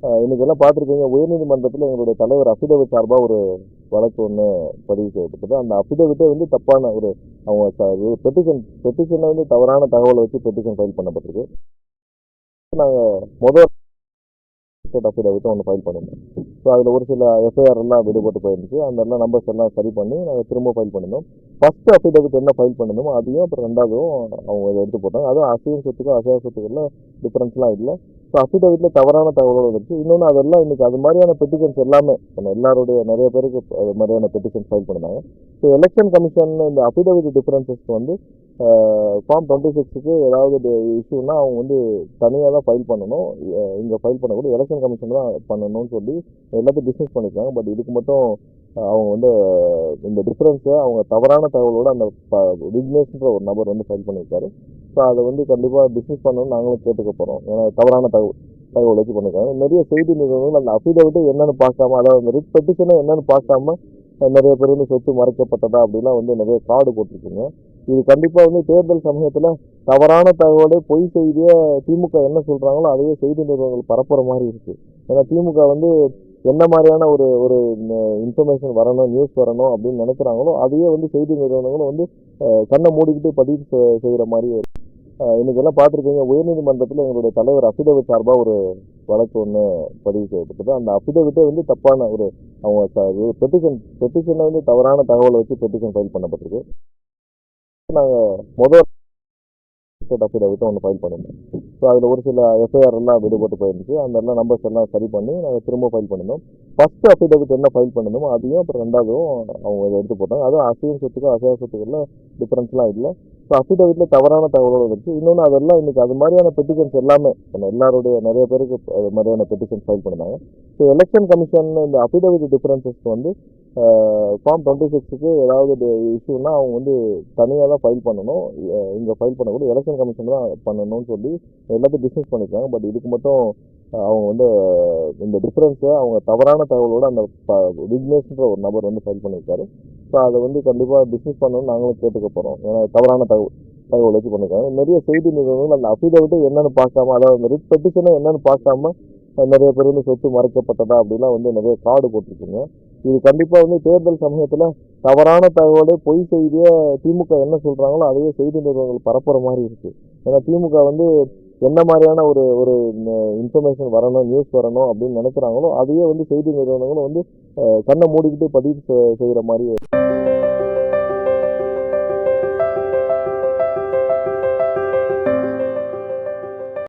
இன்னைக்கு எல்லாம் பார்த்துருக்கீங்க, உயர்நீதிமன்றத்தில் எங்களுடைய தலைவர் அஃபிடவிட் சார்பாக ஒரு வழக்கு ஒன்று பதிவு செய்யப்பட்டது. அந்த அஃபிடவிட்டே வந்து தப்பான ஒரு அவங்க பெட்டிஷனை வந்து தவறான தகவலை வச்சு பெட்டிஷன் ஃபைல் பண்ணப்பட்டிருக்கு. நாங்கள் முதல் அஃபிடவிட்டை ஒன்று ஃபைல் பண்ணியிருந்தோம். ஸோ அதில் ஒரு சில எஃப்ஐஆர் எல்லாம் விடுபட்டு போயிருந்துச்சு. அந்த எல்லாம் நம்பர்ஸ் எல்லாம் சரி பண்ணி நாங்கள் திரும்ப ஃபைல் பண்ணியிருந்தோம். ஃபர்ஸ்ட் அஃபிடவிட் என்ன ஃபைல் பண்ணியிருந்தோமோ அதையும் அப்புறம் ரெண்டாவதும் அவங்க இதை எடுத்து போட்டாங்க. அதுவும் அசையும் சொத்துக்கும் அசையா சொத்துக்கெல்லாம் டிஃப்ரென்ஸ்லாம் இல்லை. ஸோ அஃபிடவிட்டில் தவறான தகவலோடு வந்துச்சு. இன்னொன்று அதெல்லாம் இன்றைக்கி அது மாதிரியான பெட்டிஷன்ஸ் எல்லாமே எல்லாருடைய நிறைய பேருக்கு அது மாதிரியான பெட்டிஷன்ஸ் ஃபைல் பண்ணினாங்க. ஸோ எலெக்ஷன் கமிஷன் இந்த அஃபிடவிட் டிஃப்ரென்சஸ்க்கு வந்து ஃபார்ம் 26க்கு ஏதாவது இஷ்யூனா அவங்க வந்து தனியாக தான் ஃபைல் பண்ணணும். இங்கே ஃபைல் பண்ணக்கூட எலெக்ஷன் கமிஷன் தான் பண்ணணும்னு சொல்லி எல்லாத்தையும் டிஸ்கஸ் பண்ணியிருக்காங்க. பட் இதுக்கு மட்டும் அவங்க வந்து இந்த டிஃப்ரென்ஸை அவங்க தவறான தகவலோட அந்த விக்னேஷ்ன்ற ஒரு நபர் வந்து ஃபைல் பண்ணியிருக்காரு. ஸோ அதை வந்து கண்டிப்பாக டிஸ்கஸ் பண்ணணும்னு நாங்களும் கேட்டுக்க போகிறோம். ஏன்னா தவறான தகவல் வச்சு பண்ணியிருக்காங்க. நிறைய செய்தி நிறுவனங்கள் அந்த அஃபிடவிட்டை என்னென்னு பார்க்காம, அதாவது அந்த ரிட் பெட்டிஷனை என்னென்னு பார்க்காம நிறைய பேர் வந்து சொத்து மறைக்கப்பட்டதா அப்படிலாம் வந்து நிறைய கார்டு போட்டிருக்குங்க. இது கண்டிப்பாக வந்து தேர்தல் சமயத்தில் தவறான தகவலை பொய் செய்தியை திமுக என்ன சொல்கிறாங்களோ அதையே செய்தி நிறுவனங்கள் பரப்புகிற மாதிரி இருக்குது. ஏன்னா திமுக வந்து என்ன மாதிரியான ஒரு ஒரு இன்ஃபர்மேஷன் வரணும், நியூஸ் வரணும் அப்படின்னு நினைக்கிறாங்களோ அதையே வந்து செய்தி நிறுவனங்களும் வந்து கண்ணை மூடிக்கிட்டு பதிவு செய்கிற மாதிரி இன்னைக்கு எல்லாம் பார்த்துருக்கீங்க, உயர்நீதிமன்றத்தில் எங்களுடைய தலைவர் அஃபிடவிட் சார்பாக ஒரு வழக்கு ஒன்று பதிவு செய்யப்பட்டது. அந்த அஃபிடவிட்டே வந்து தப்பான ஒரு அவங்க பெட்டிஷனை வந்து தவறான தகவலை வச்சு பெட்டிஷன் ஃபைல் பண்ணப்பட்டிருக்கு. நாங்கள் முதல் அஃபிடவிட்டை ஒன்று ஃபைல் பண்ணியிருந்தோம். ஸோ அதில் ஒரு சில எஃப்ஐஆர் எல்லாம் விடுபட்டு போயிருந்துச்சு. அந்த எல்லாம் நம்பர்ஸ் எல்லாம் சரி பண்ணி நாங்கள் திரும்ப ஃபைல் பண்ணியிருந்தோம். ஃபர்ஸ்ட் அஃபிடவிட் என்ன ஃபைல் பண்ணியிருந்தோமோ அதையும் அப்புறம் ரெண்டாவதும் அவங்க இதை எடுத்து போட்டாங்க. அதுவும் அசையும் சொத்துக்கும் அசையா சொத்துக்கெல்லாம் டிஃப்ரென்ஸ்லாம் இல்லை. ஸோ அஃபிடவிட்டில் தவறான தகவலோடு வந்துச்சு. இன்னொன்று அதெல்லாம் இன்றைக்கி அது மாதிரியான பெட்டிஷன்ஸ் எல்லாமே எல்லாருடைய நிறைய பேருக்கு அது மாதிரியான பெட்டிஷன்ஸ் ஃபைல் பண்ணினாங்க. ஸோ எலெக்ஷன் கமிஷன் இந்த அஃபிடவிட் டிஃப்ரென்சஸ்க்கு வந்து ஃபார்ம் 26க்கு ஏதாவது இஷ்யூனா அவங்க வந்து தனியாக தான் ஃபைல் பண்ணணும். இங்கே ஃபைல் பண்ணக்கூட எலெக்ஷன் கமிஷன் தான் பண்ணணும்னு சொல்லி எல்லாத்தையும் டிஸ்கஸ் பண்ணியிருக்காங்க. பட் இதுக்கு மட்டும் அவங்க வந்து இந்த டிஃப்ரென்ஸை அவங்க தவறான தகவலோட அந்த விக்னேஷ்ன்ற ஒரு நபர் வந்து ஃபைல் பண்ணியிருக்காரு. ஸோ அதை வந்து கண்டிப்பாக டிஸ்கஸ் பண்ணணும்னு நாங்களும் கேட்டுக்க போகிறோம். ஏன்னா தவறான தகவல் வச்சு பண்ணியிருக்காங்க. நிறைய செய்தி நிறுவனங்கள் அந்த அஃபிடவிட்டை என்னென்னு பார்க்காம, அதாவது அந்த ரிட் பெட்டிஷனை என்னென்னு பார்க்காம நிறைய பேர் வந்து சொத்து மறைக்கப்பட்டதா அப்படிலாம் வந்து நிறைய கார்டு போட்டிருக்குங்க. இது கண்டிப்பாக வந்து தேர்தல் சமயத்தில் தவறான தகவலை பொய் செய்தியை திமுக என்ன சொல்கிறாங்களோ அதையே செய்தி நிறுவனங்கள் பரப்புகிற மாதிரி இருக்குது. ஏன்னா திமுக வந்து என்ன மாதிரியான ஒரு ஒரு இன்ஃபர்மேஷன் வரணும், நியூஸ் வரணும் அப்படின்னு நினைக்கிறாங்களோ அதையே வந்து செய்தி நிறுவனங்களும் வந்து கண்ணை மூடிக்கிட்டு பதிவு செய்கிற மாதிரி